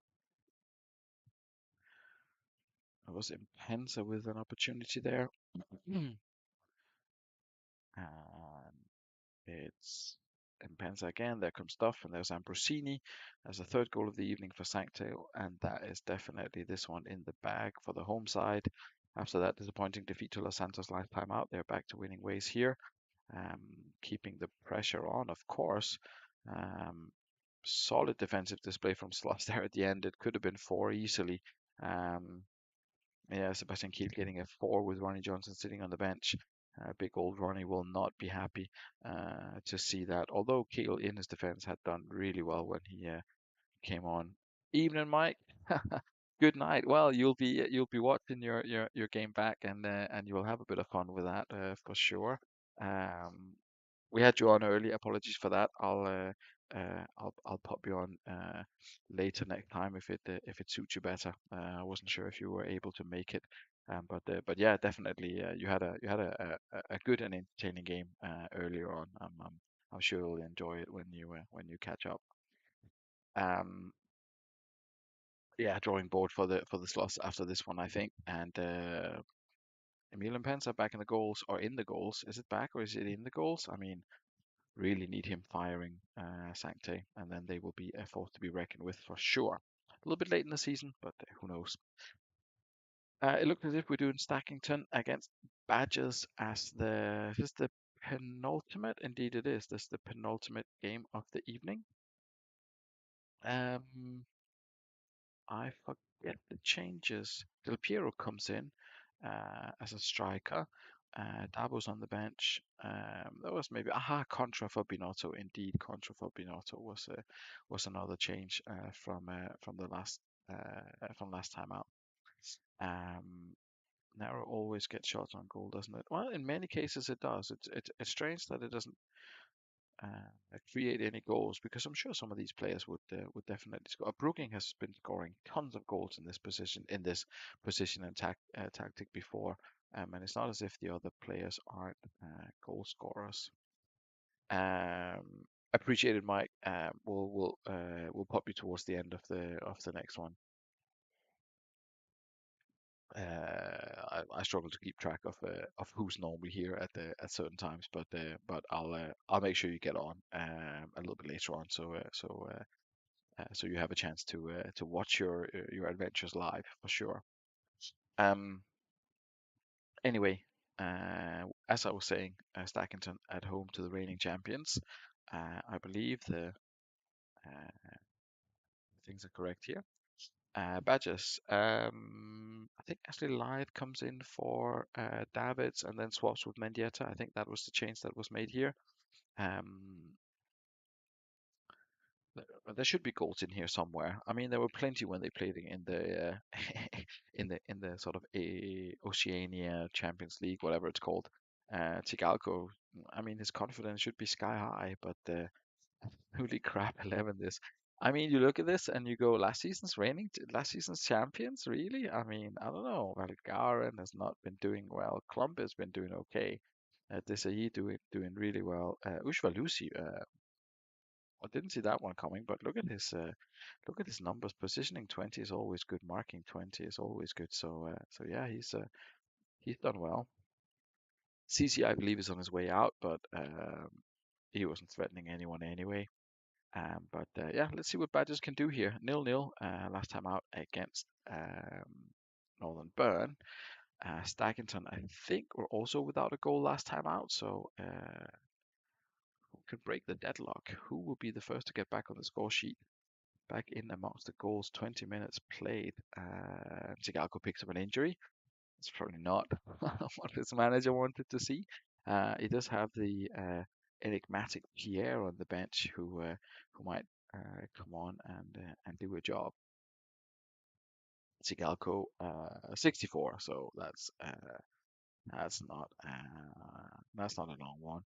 It was Impensa with an opportunity there. And it's Impensa again. There comes Duff, and there's Ambrosini. There's a third goal of the evening for Sanctail, and that is definitely this one in the bag for the home side. After that disappointing defeat to Los Santos last time out, they're back to winning ways here. Keeping the pressure on, of course. Solid defensive display from Sloss there at the end. It could have been 4 easily. Yeah, Sebastian Kiel getting a 4 with Ronnie Johnson sitting on the bench. Big old Ronnie will not be happy to see that. Although Kiel in his defense had done really well when he came on. Evening, Mike. Good night. Well, you'll be watching your game back, and you will have a bit of fun with that for sure. Um, we had you on early. Apologies for that. I'll pop you on later next time if it suits you better. I wasn't sure if you were able to make it, but yeah, definitely you had a good and entertaining game earlier on. I'm sure you'll enjoy it when you catch up. Um, yeah, drawing board for the slots after this one, I think. And Emil and Pence are back in the goals or in the goals. Is it back or is it in the goals? I mean, really need him firing Sancte, and then they will be a force to be reckoned with for sure. A little bit late in the season, but who knows? It looks as if we're doing Stackington against Badgers as this is the penultimate. Indeed, it is. This is the penultimate game of the evening. Um, I forget the changes. Del Piero comes in as a striker. Dabo's on the bench. There was maybe Contra for Binotto. Indeed, Contra for Binotto was another change from the from last time out. Um, Nero always gets shots on goal, doesn't it? Well, in many cases it does. It's strange that it doesn't create any goals because I'm sure some of these players would definitely score. Brooking has been scoring tons of goals in this position and tactic before, and it's not as if the other players aren't goal scorers. Appreciated, Mike. We'll pop you towards the end of the next one. I struggle to keep track of who's normally here at certain times, but I'll make sure you get on a little bit later on, so you have a chance to watch your adventures live for sure. Um, anyway, as I was saying, Stackington at home to the reigning champions. I believe the things are correct here. Badges. I think Ashley Lythe comes in for Davids and then swaps with Mendieta. I think that was the change that was made here. Um, there should be goals in here somewhere. I mean, there were plenty when they played in the in the sort of Oceania Champions League, whatever it's called. Tigalco. I mean, his confidence should be sky high, but holy crap, 11 this. I mean, you look at this and you go, last season's champions, really? I mean, I don't know. Well, Garen has not been doing well. Klump has been doing okay. Desailly doing really well. Ushvalusi, I didn't see that one coming, but look at his numbers. Positioning 20 is always good. Marking 20 is always good. So yeah, he's done well. CC, I believe, is on his way out, but he wasn't threatening anyone anyway. But yeah, let's see what Badgers can do here. 0-0 last time out against Northern Burn. Stackington, I think, were also without a goal last time out. So who could break the deadlock? Who will be the first to get back on the score sheet? Back in amongst the goals, 20 minutes played. Sigalko picks up an injury. It's probably not what his manager wanted to see. He does have the enigmatic Pierre on the bench who might come on and do a job. Sigalko 64, so that's not a long one.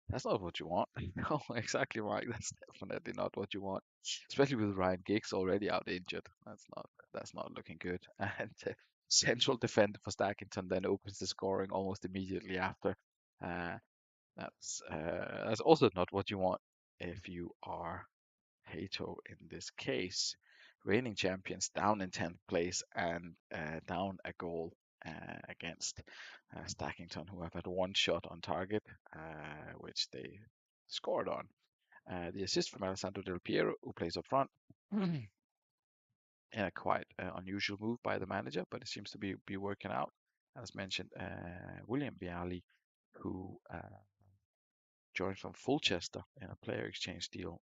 That's not what you want. No, exactly right. That's definitely not what you want, especially with Ryan Giggs already out injured. That's not looking good. And central defender for Stackington then opens the scoring almost immediately after. Uh, that's also not what you want if you are Hato in this case. Reigning champions down in 10th place and down a goal against Stackington, who have had one shot on target, which they scored on. The assist from Alessandro Del Piero, who plays up front. Quite unusual move by the manager, but it seems to be working out. As mentioned, William Bialy, who joined from Fulchester in a player exchange deal,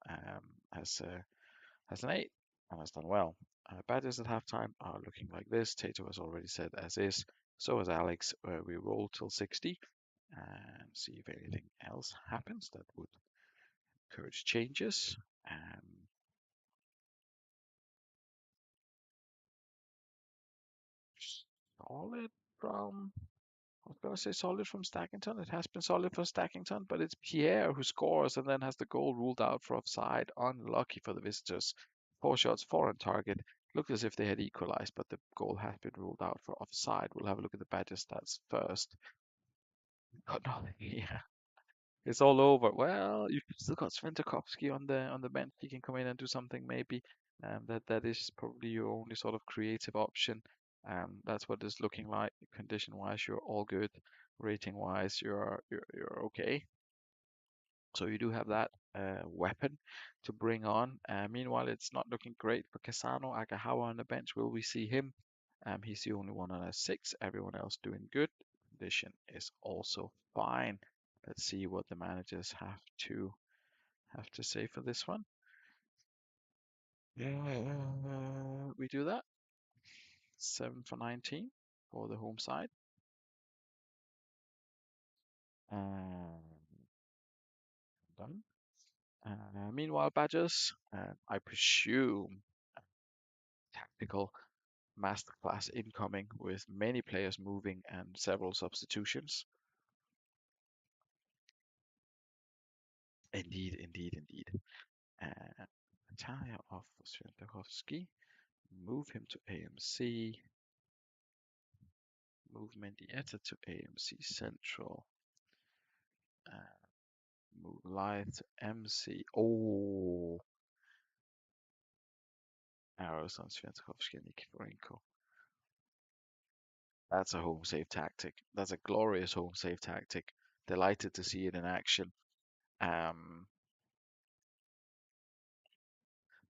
has an 8 and has done well. Badgers at halftime are looking like this. Tato has already said as is. So has Alex. We roll till 60 and see if anything else happens that would encourage changes. Solid from I was gonna say solid from Stackington. It has been solid for Stackington, but it's Pierre who scores and then has the goal ruled out for offside. Unlucky for the visitors. 4 shots, 4 on target. Looked as if they had equalized, but the goal has been ruled out for offside. We'll have a look at the Badger stats first. Got nothing. Yeah, it's all over. Well, you've still got Sventokovsky on the bench. He can come in and do something maybe. That is probably your only sort of creative option. That's what it's looking like. Condition wise, you're all good. Rating wise, you're okay. So you do have that weapon to bring on. Meanwhile, it's not looking great for Casano Agahawa on the bench. Will we see him? He's the only one on a 6. Everyone else doing good. Condition is also fine. Let's see what the managers have to say for this one. We do that. 7 for 19 for the home side. Um, done. Meanwhile, Badgers, I presume tactical masterclass incoming with many players moving and several substitutions. Indeed, indeed, indeed. Natalia off Sventokovsky. Move him to AMC. Move Mendieta to AMC Central. Uh, move Live to MC. Oh, arrows on Sventokovsky and Nikiforenko. That's a home save tactic. That's a glorious home save tactic. Delighted to see it in action. Um,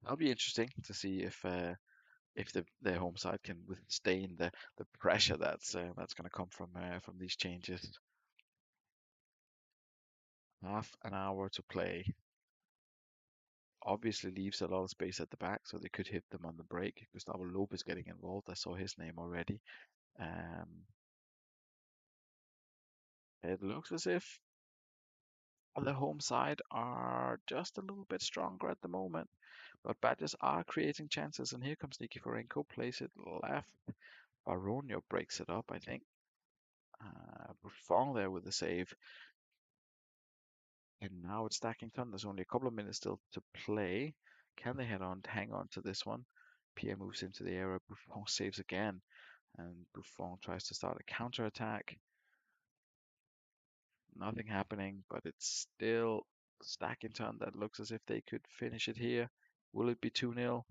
that'll be interesting to see if their home side can withstand the pressure that's going to come from these changes. Half an hour to play. Obviously leaves a lot of space at the back, so they could hit them on the break. Gustavo Lopez getting involved. I saw his name already. Um, it looks as if the home side are just a little bit stronger at the moment, but Badgers are creating chances. And here comes Nikiforenko, plays it left. Baronio breaks it up, I think. Buffon there with the save. And now it's Stackington. There's only a couple of minutes still to play. Can they head on to hang on to this one? Pierre moves into the area. Buffon saves again, and Buffon tries to start a counter attack. Nothing happening, but it's still Stackington that looks as if they could finish it here. Will it be 2-0?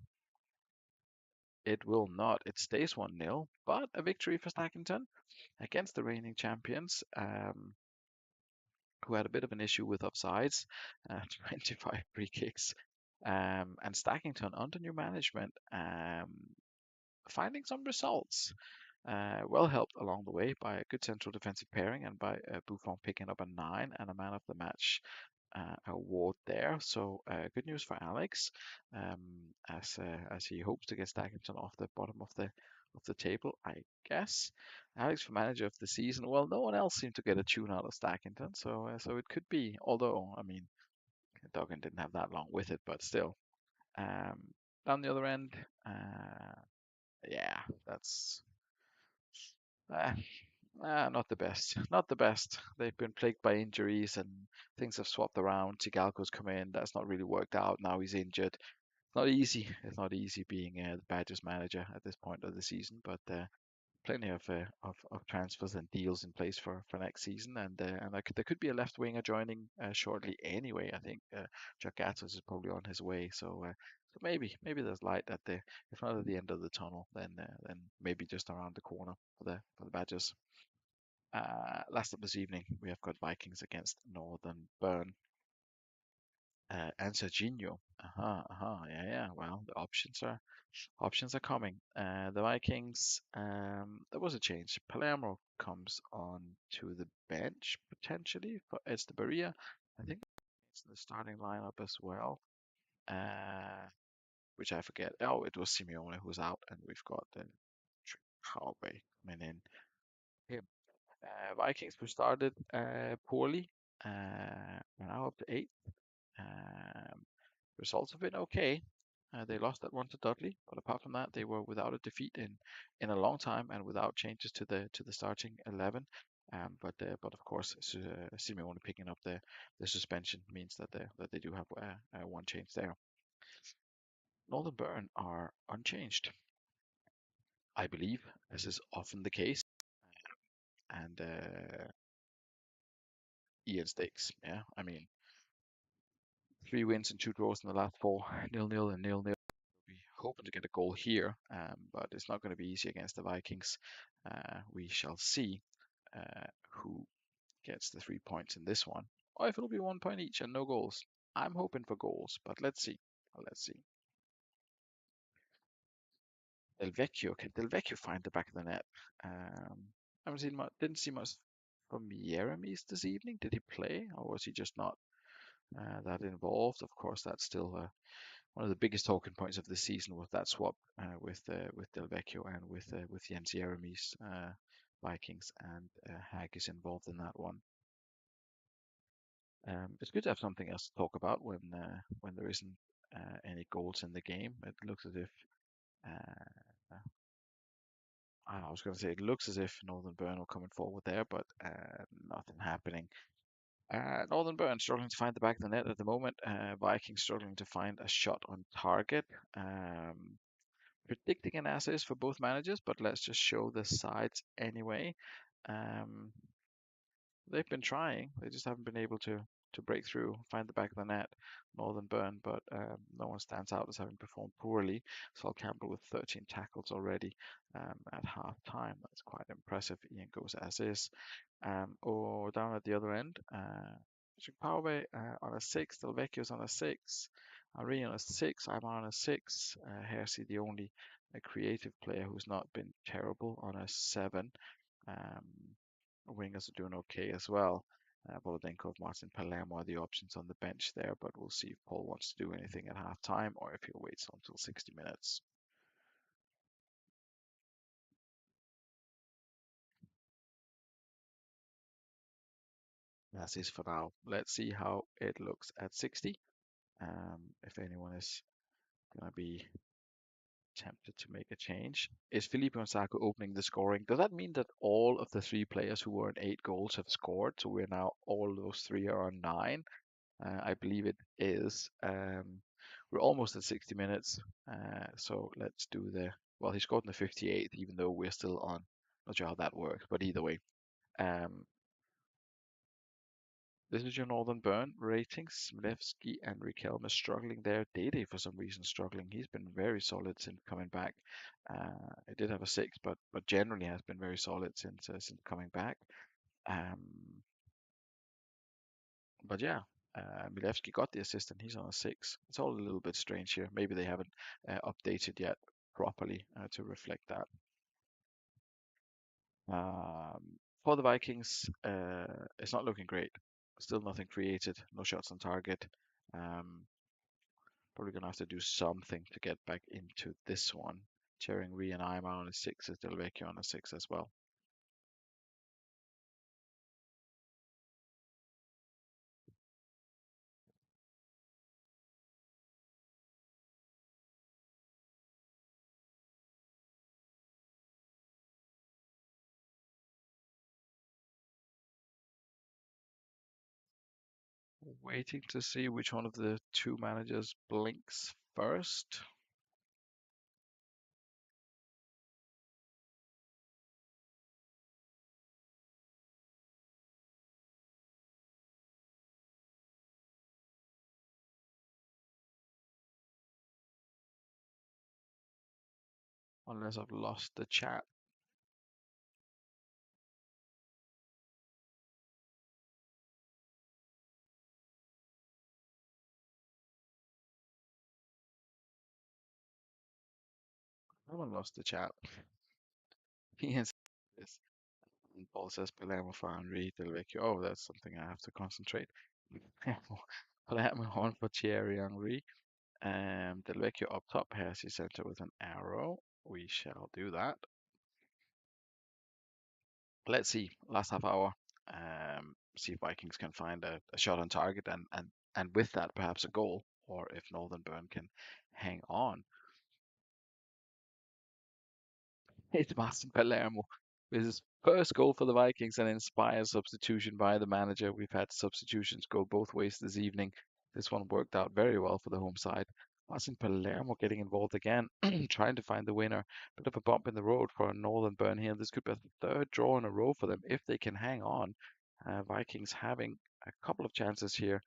It will not. It stays 1-0, but a victory for Stackington against the reigning champions, who had a bit of an issue with offsides, 25 free kicks. And Stackington, under new management, finding some results. Well helped along the way by a good central defensive pairing and by Buffon picking up a 9 and a man of the match award there. So good news for Alex, as he hopes to get Stackington off the bottom of the table, I guess. Alex for manager of the season. Well, no one else seemed to get a tune out of Stackington, so it could be. Although I mean, Duggan didn't have that long with it, but still. Um, Down the other end, yeah, that's uh, not the best. Not the best. They've been plagued by injuries and things have swapped around. Tigalco's come in. That's not really worked out. Now he's injured. It's not easy. It's not easy being the Badgers manager at this point of the season, but plenty of transfers and deals in place for next season, and there could be a left winger joining shortly anyway. I think Jack Gatos is probably on his way, so maybe there's light at the if not at the end of the tunnel, then maybe just around the corner for the Badgers. Last up this evening, we have got Vikings against Northern Burn. And Serginho. Yeah, yeah. Well, the options are coming. The Vikings, there was a change. Palermo comes on to the bench potentially for Estebaria. I think it's in the starting lineup as well. Which I forget. Oh, it was Simeone who was out, and we've got Harvey coming in. Him. Vikings who started poorly. Are now up to 8th. Um, Results have been okay. They lost that one to Dudley, but apart from that, they were without a defeat in a long time and without changes to the starting 11. But of course, Simeone picking up the suspension means that they do have one change there. Northern Burn are unchanged, I believe, as is often the case, and Ian Stakes. Yeah, I mean, 3 wins and 2 draws in the last four, 0-0 and 0-0. Be hoping to get a goal here, but it's not going to be easy against the Vikings. We shall see who gets the 3 points in this one, or if it'll be 1 point each and no goals. I'm hoping for goals, but let's see. Let's see. Del Vecchio, can Del Vecchio find the back of the net? I haven't seen much, didn't see much from Jeremies this evening. Did he play, or was he just not that involved? Of course, that's still one of the biggest talking points of the season was that swap with Del Vecchio and with Jens Jeremies, Vikings, and Hag is involved in that one. It's good to have something else to talk about when there isn't any goals in the game. It looks as if I was going to say it looks as if Northern Burn are coming forward there, but nothing happening. Northern Burn struggling to find the back of the net at the moment. Vikings struggling to find a shot on target. Predicting an assist for both managers, but let's just show the sides anyway. Um, they've been trying, they just haven't been able to break through, find the back of the net. Northern Burn, but no one stands out as having performed poorly. Sol Campbell with 13 tackles already at half time. That's quite impressive. Ian goes as is. Or down at the other end, Powerway on a 6, Delvecchio's on a 6, Ari on a 6, I'm on a 6, Hersey the only creative player who's not been terrible on a 7. Um, Wingers are doing okay as well. Volodenkov, Martin Palermo are the options on the bench there, but we'll see if Paul wants to do anything at half time or if he'll wait until 60 minutes. That is for now. Let's see how it looks at 60. If anyone is going to be tempted to make a change. Is Felipe Gonzaga opening the scoring? Does that mean that all of the 3 players who were on 8 goals have scored? So we're now all those 3 are on 9. I believe it is. We're almost at 60 minutes. So let's do well, he scored in the 58th, even though we're still on. Not sure how that works, but either way. Um, this is your Northern Burn ratings. Smilevsky and Riquelme struggling there. Dede, for some reason, struggling. He's been very solid since coming back. He did have a six, but generally has been very solid since coming back. Um, but yeah, Milevsky got the assist and he's on a six. It's all a little bit strange here. Maybe they haven't updated yet properly to reflect that. For the Vikings, it's not looking great. Still nothing created, no shots on target. Um, Probably gonna have to do something to get back into this one. Chering Ree and I'm on a six, is Delvecchio on a six as well. Waiting to see which one of the two managers blinks first. Unless I've lost the chat. I haven't lost the chat. Yes. Yes. And Paul says Palermo for Henri Delvecchio. Oh, that's something I have to concentrate. Palermo on for Thierry Henry. Delvecchio up top has his center with an arrow. We shall do that. Let's see. Last half hour. See if Vikings can find a shot on target and with that perhaps a goal, or if Northern Burn can hang on. It's Martin Palermo with his first goal for the Vikings, an inspired substitution by the manager. We've had substitutions go both ways this evening. This one worked out very well for the home side. Martin Palermo getting involved again, trying to find the winner. Bit of a bump in the road for a Northern Burn here. This could be a third draw in a row for them if they can hang on. Vikings having a couple of chances here.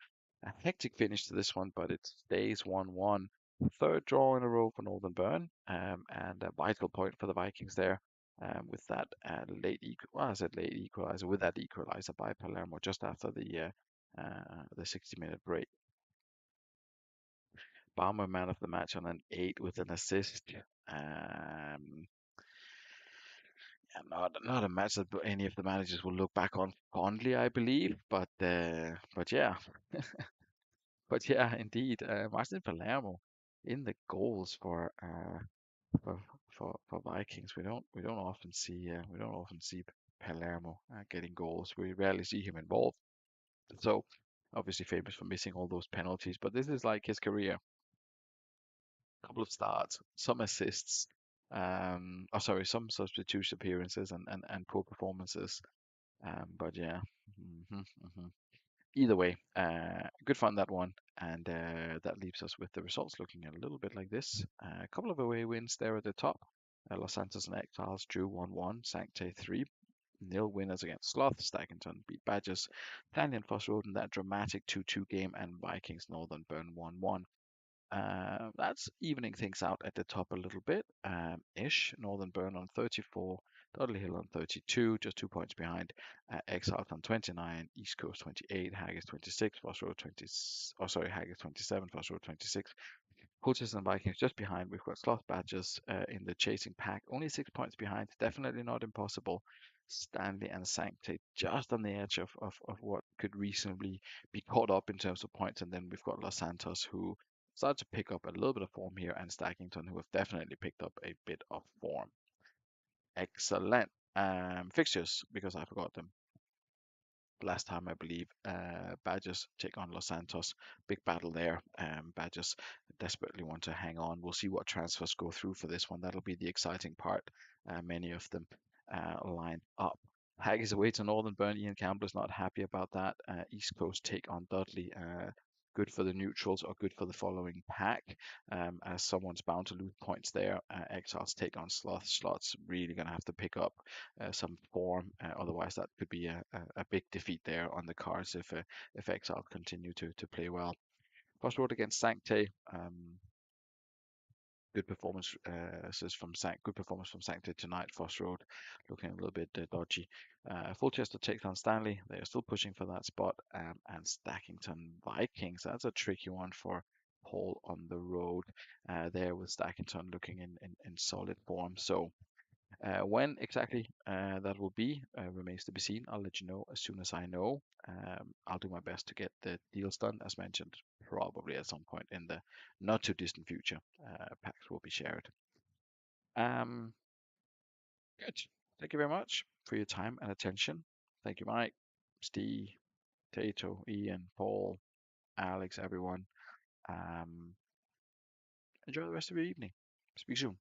A hectic finish to this one, but it stays 1-1. Third draw in a row for Northern Burn, and a vital point for the Vikings there. With that well, I said late equalizer, with that equalizer by Palermo just after the 60-minute break. Baumer man of the match on an 8 with an assist. Yeah, not a match that any of the managers will look back on fondly, I believe. But yeah, but yeah, indeed, Martin Palermo in the goals for for Vikings. We don't often see Palermo getting goals. We rarely see him involved. So obviously famous for missing all those penalties, but this is like his career. A couple of starts, some assists, oh sorry, some substitution appearances and poor performances. But yeah. hmm hmm Either way, good fun that one, and that leaves us with the results looking a little bit like this. A couple of away wins there at the top. Los Santos and Exiles drew 1-1. Sancte 3-0 winners against Sloth. Stackington beat Badgers. Stanley and Foss Road in that dramatic 2-2 game, and Vikings Northern Burn 1-1. That's evening things out at the top a little bit, ish. Northern Burn on 34, Dudley Hill on 32, just 2 points behind. Exiled on 29, East Coast 28, Haggis 26, Foss Road 20. Oh, sorry, Haggis 27, Foss Road 26. Poachers and Vikings just behind. We've got Sloth Badgers in the chasing pack, only 6 points behind. Definitely not impossible. Stanley and Sancte just on the edge of what could reasonably be caught up in terms of points. And then we've got Los Santos who start to pick up a little bit of form here, and Stackington who have definitely picked up a bit of form. Excellent. Fixtures, because I forgot them last time, I believe. Badgers take on Los Santos. Big battle there. Badgers desperately want to hang on. We'll see what transfers go through for this one. That'll be the exciting part. Many of them line up. Haggis away to Northern Burn. Ian Campbell is not happy about that. East Coast take on Dudley. good for the neutrals or good for the following pack, as someone's bound to lose points there. Exiles take on Sloth. Sloth's really going to have to pick up some form, otherwise that could be a big defeat there on the cards if Exile continue to play well. First road against Sancte. Good performance good performance from Sancta tonight. Foss Road looking a little bit dodgy. Fulchester takes on Stanley. They are still pushing for that spot. And Stackington Vikings. That's a tricky one for Paul on the road. There with Stackington looking in solid form. So when exactly that will be remains to be seen. I'll let you know as soon as I know. I'll do my best to get the deals done, as mentioned, probably at some point in the not too distant future. Packs will be shared. Um, Good. Thank you very much for your time and attention. Thank you, Mike, Steve, Tato, Ian, Paul, Alex, everyone. Um, Enjoy the rest of your evening. Speak soon.